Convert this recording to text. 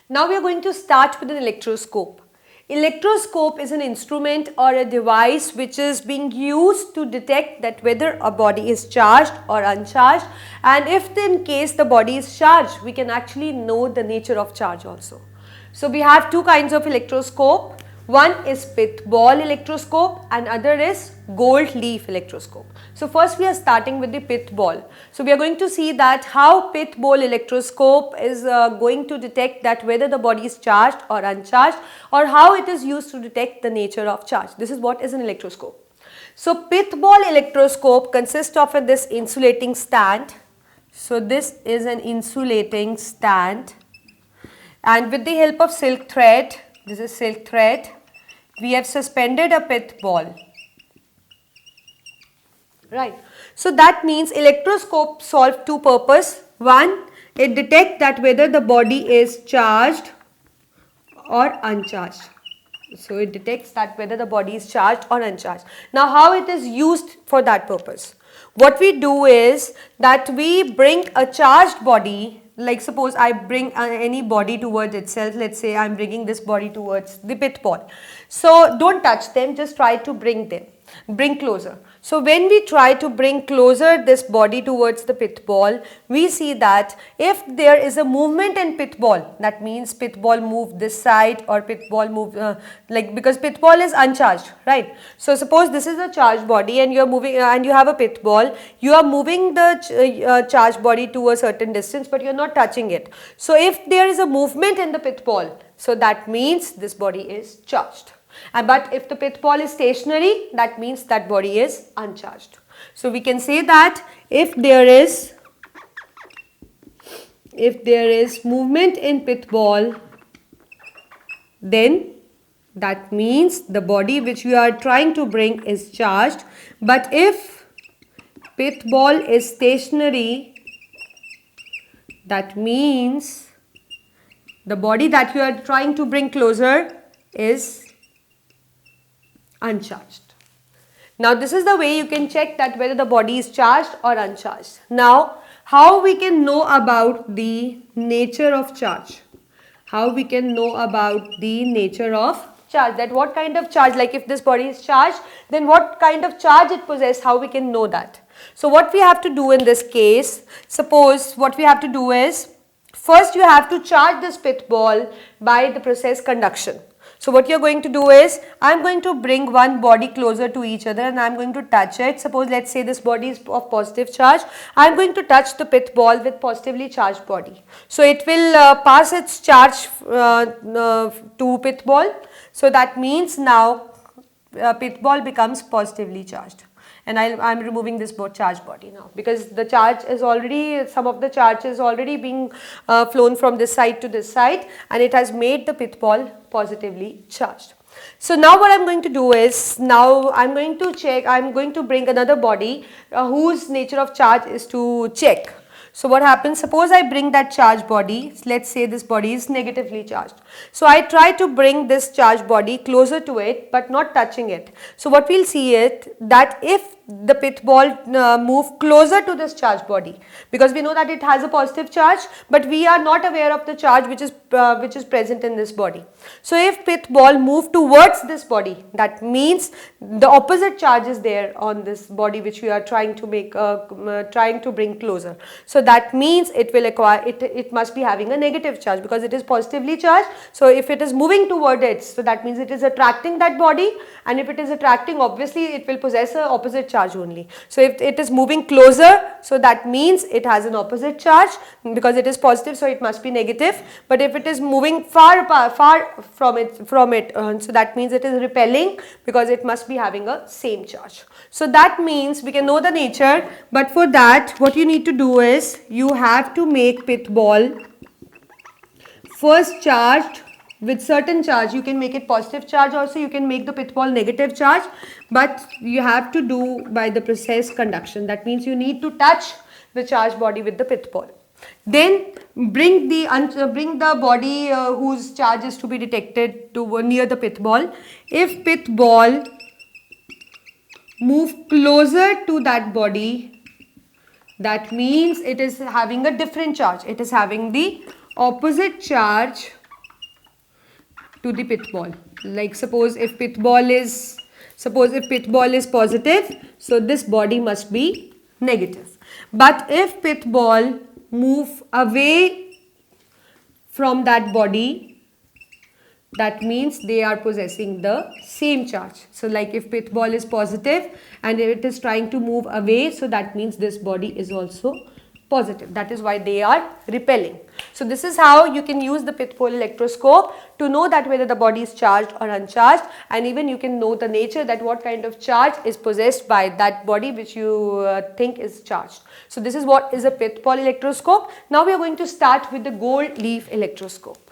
Now we are going to start with an electroscope. Electroscope is an instrument or a device which is being used to detect that whether a body is charged or uncharged, and if in case the body is charged, we can actually know the nature of charge also. So we have two kinds of electroscope. One is pith ball electroscope and other is gold leaf electroscope. So first we are starting with the pith ball. So we are going to see that how pith ball electroscope is going to detect that whether the body is charged or uncharged, or how it is used to detect the nature of charge. This is what is an electroscope. So pith ball electroscope consists of this insulating stand. So this is an insulating stand, and with the help of silk thread, this is silk thread, we have suspended a pith ball. Right. So that means electroscope solve two purpose. One, it detects that whether the body is charged or uncharged. So it detects that whether the body is charged or uncharged. Now how it is used for that purpose? What we do is that we bring a charged body, like suppose I bring any body towards itself. Let's say I am bringing this body towards the pith ball. So don't touch them, just try to bring closer. So when we try to bring closer this body towards the pith ball, we see that if there is a movement in pith ball, that means pith ball move this side or pith ball move because pith ball is uncharged, right? So suppose this is a charged body and you are moving and you have a pith ball, you are moving the charged body to a certain distance, but you are not touching it. So if there is a movement in the pith ball, so that means this body is charged. But if the pith ball is stationary, that means that body is uncharged. So we can say that if there is movement in pith ball, then that means the body which we are trying to bring is charged. But if pith ball is stationary, that means the body that you are trying to bring closer is uncharged. Now this is the way you can check that whether the body is charged or uncharged. Now how we can know about the nature of charge? How we can know about the nature of charge, that what kind of charge, like if this body is charged, then what kind of charge it possesses, how we can know that? So what we have to do in this case, suppose what we have to do is, first you have to charge this pith ball by the process conduction. So what you are going to do is, I am going to bring one body closer to each other and I am going to touch it. Suppose let's say this body is of positive charge. I am going to touch the pith ball with positively charged body. So it will pass its charge to pith ball. So that means now pith ball becomes positively charged. And I am removing this charged body now, because the charge is already, some of the charge is already being flown from this side to this side, and it has made the pith ball positively charged. So now what I am going to do is, now I am going to check, I am going to bring another body whose nature of charge is to check. So what happens, suppose I bring that charged body, let's say this body is negatively charged. So I try to bring this charged body closer to it but not touching it. So what we will see is that if the pith ball move closer to this charged body, because we know that it has a positive charge, but we are not aware of the charge which is present in this body. So if pith ball move towards this body, that means the opposite charge is there on this body which we are trying to make trying to bring closer. So that means it will acquire, it must be having a negative charge because it is positively charged. So if it is moving toward it, so that means it is attracting that body, and if it is attracting, obviously it will possess a opposite charge only. So if it is moving closer, so that means it has an opposite charge, because it is positive, so it must be negative. But if it is moving far from it, so that means it is repelling, because it must be having a same charge. So that means we can know the nature, but for that what you need to do is, you have to make pith ball first charged with certain charge. You can make it positive charge also, you can make the pith ball negative charge, but you have to do by the process conduction. That means you need to touch the charged body with the pith ball. Then bring the body whose charge is to be detected to near the pith ball. If pith ball move closer to that body, that means it is having a different charge. It is having the opposite charge to the pith ball. Like suppose if pith ball is positive, so this body must be negative. But if pith ball move away from that body, that means they are possessing the same charge. So like if pith ball is positive and it is trying to move away, so that means this body is also positive. That is why they are repelling. So this is how you can use the pith ball electroscope to know that whether the body is charged or uncharged, and even you can know the nature, that what kind of charge is possessed by that body which you think is charged. So this is what is a pith ball electroscope. Now we are going to start with the gold leaf electroscope.